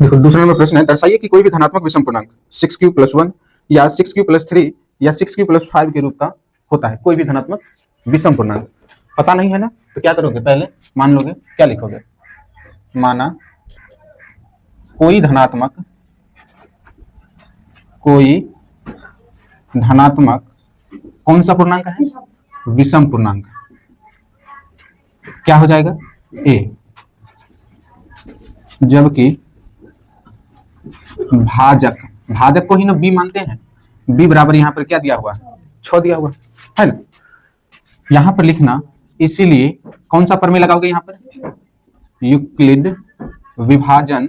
देखो दूसरा नंबर प्रश्न है, दर्शाइए कि कोई भी धनात्मक विषम पूर्णांक 6q+1 या 6q+3 या 6q+5 के रूप का होता है। कोई भी धनात्मक विषम पूर्णांक पता नहीं है ना, तो क्या करोगे, पहले मान लोगे, क्या लिखोगे, माना कोई धनात्मक कौन सा पूर्णांक है, विषम पूर्णांक, क्या हो जाएगा, a। जबकि भाजक को ही ना b मानते हैं, b बराबर यहाँ पर क्या दिया हुआ है, 6 दिया हुआ है ना। यहाँ पर लिखना, इसीलिए कौन सा प्रमेय लगाओगे यहाँ पर, यूक्लिड विभाजन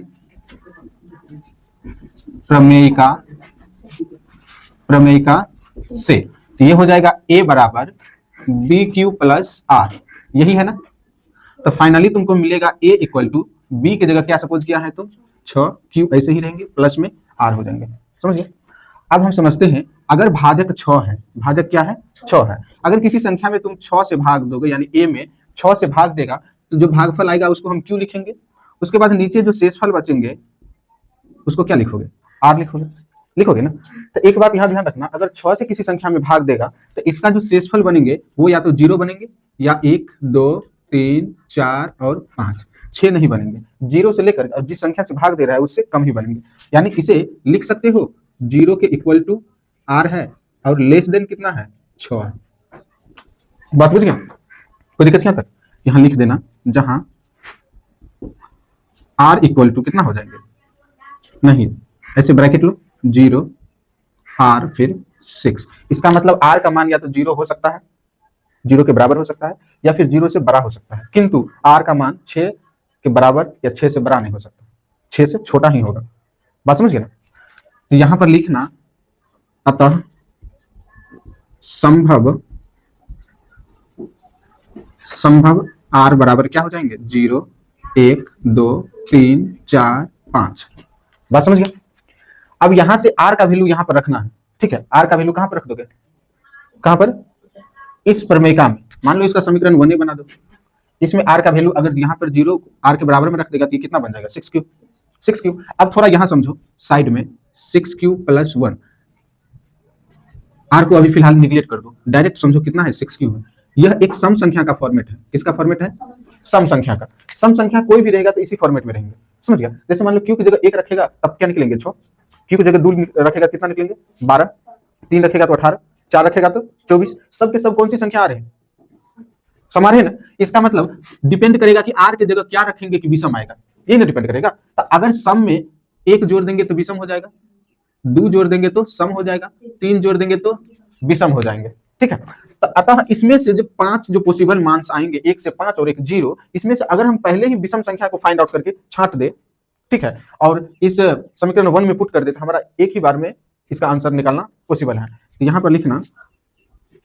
प्रमेयिका से। तो ये हो जाएगा a बराबर BQ+R, यही है ना। तो फाइनली तुमको मिलेगा a इक्वल टू b की जगह क्या सपोज किया है, तो 6q ऐसे ही रहेंगे, प्लस में r हो जाएंगे, समझ गए। अब हम समझते हैं, अगर भाजक 6 है, भाजक क्या है, 6 है, अगर किसी संख्या में तुम 6 से भाग दोगे, यानी a में 6 से भाग देगा, तो जो भागफल आएगा उसको हम q लिखेंगे। उसके बाद नीचे जो शेषफल बचेंगे उसको क्या लिखोगे, r लिखोगे ना। तो एक बात यहाँ ध्यान रखना, अगर 6 से किसी संख्या में भाग देगा तो इसका जो शेषफल बनेंगे वो या तो 0 बनेंगे, या 1 2 3 4 और 5, 6 नहीं बनेंगे। 0 से लेकर जिस संख्या से भाग दे रहा है उससे कम ही बनेंगे। यानी इसे लिख सकते हो 0 के इक्वल टू r है और लेस देन कितना है, 6 है। बात बुझ गया, कोई दिक्कत यहाँ तक, यहाँ लिख देना, जहां r इक्वल टू कितना हो जाएंगे, नहीं ऐसे ब्रैकेट लो, 0 r फिर 6। इसका मतलब r का मान या तो 0 हो सकता है, 0 के बराबर हो सकता है, या फिर 0 से बड़ा हो सकता है, किंतु r का मान 6 के बराबर या 6 से बड़ा नहीं हो सकता, 6 से छोटा ही होगा। बात समझ गए ना। तो यहां पर लिखना, अतः संभव r बराबर क्या हो जाएंगे, 0 1 2 3 4 5। बात समझ गया। अब यहां से r का वैल्यू यहां पर रखना है, ठीक है। r का वैल्यू कहां पर रख दोगे, कहां पर, इस प्रमेयिका में। मान लो इसका समीकरण 1a बना दो, इसमें r का वैल्यू अगर यहां पर 0 r के बराबर में रख देगा तो ये कितना बन जाएगा, 6q। अब थोड़ा यहां समझो, साइड में 6q+1, r को अभी फिलहाल निगलेक्ट कर दो, डायरेक्ट समझो कितना है, 6q है। यह एक सम संख्या का फॉर्मेट है, किसका फॉर्मेट है, सम संख्या का। सम संख्या कोई भी रहेगा तो इसी फॉर्मेट में रहेंगे, समझ गया। जैसे मान लो q की जगह 1 रखेगा तब क्या निकलेंगे, 6, q की जगह 2 रखेगा कितना निकलेंगे, 12, 3 रखेगा तो 18, 4 रखेगा तो 24। सब के सब कौन सी संख्या आ रहे हैं, सम आ रहे हैं ना। इसका मतलब डिपेंड करेगा कि r की जगह क्या रखेंगे कि विषम आएगा, ये ना डिपेंड करेगा। तो अगर सम में 1 जोड़ देंगे तो विषम हो जाएगा, 2 जोड़ देंगे तो सम हो जाएगा, 3 जोड़ देंगे तो विषम हो जाएंगे, ठीक है। तो अतः इसमें से जो 5 जो पॉसिबल मान्स आएंगे, 1 से 5 और 1 0, इसमें से अगर हम पहले ही विषम संख्या को फाइंड आउट करके छांट दे, ठीक है, और इस समीकरण 1 में पुट कर दे, तो हमारा एक ही बार में इसका आंसर निकालना पॉसिबल है। तो यहां पर लिखना,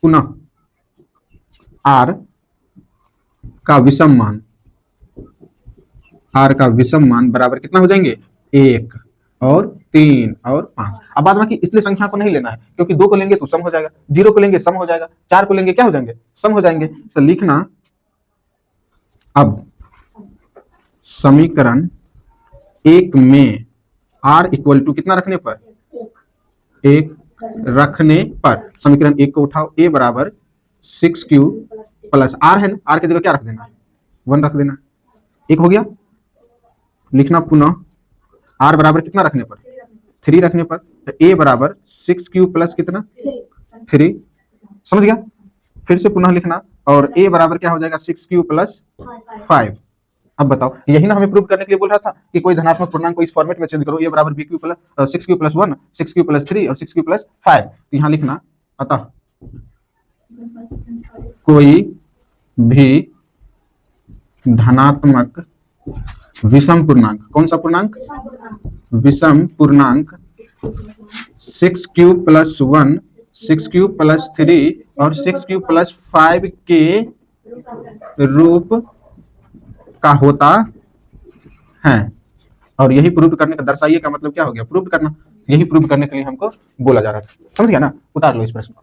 पुनः r का विषम मान बराबर कितना हो जाएंगे, 1 और 3 और 5। अब बाद बाकी इसलिए संख्या को नहीं लेना है, क्योंकि 2 को लेंगे तो सम हो जाएगा, 0 को लेंगे सम हो जाएगा, 4 को लेंगे क्या हो जाएंगे, सम हो जाएंगे। तो लिखना, अब समीकरण 1 में r इक्वल टू कितना रखने पर, 1 रखने पर, समीकरण 1 को उठाओ, a बराबर 6q प्लस r है ना, r की जगह क्या रख देना, 1 रख देना, 1 हो गया। लिखना पुनः r बराबर कितना रखने पर, 3 रखने पर, तो a बराबर 6q प्लस कितना, 3, समझ गया। फिर से पुनः लिखना, और a बराबर क्या हो जाएगा, 6q प्लस 5। अब बताओ, यही ना हमें प्रूव करने के लिए बोल रहा था कि कोई धनात्मक पूर्णांक को इस फॉर्मेट में चेंज करो, a बराबर 6q+1, 6q+3 और 6q+5। तो यहाँ लिखना, अतः कोई भी धनात्मक विषम पूर्णांक, कौन सा पूर्णांक, विषम पूर्णांक 6q+1, 6q+3 और 6q+5 के रूप का होता है। और यही प्रूव करने का, दर्शाइए का मतलब क्या हो गया, प्रूव करना। यही प्रूव करने के लिए हमको बोला जा रहा था, समझ गया ना। उतार लो इस प्रश्न को।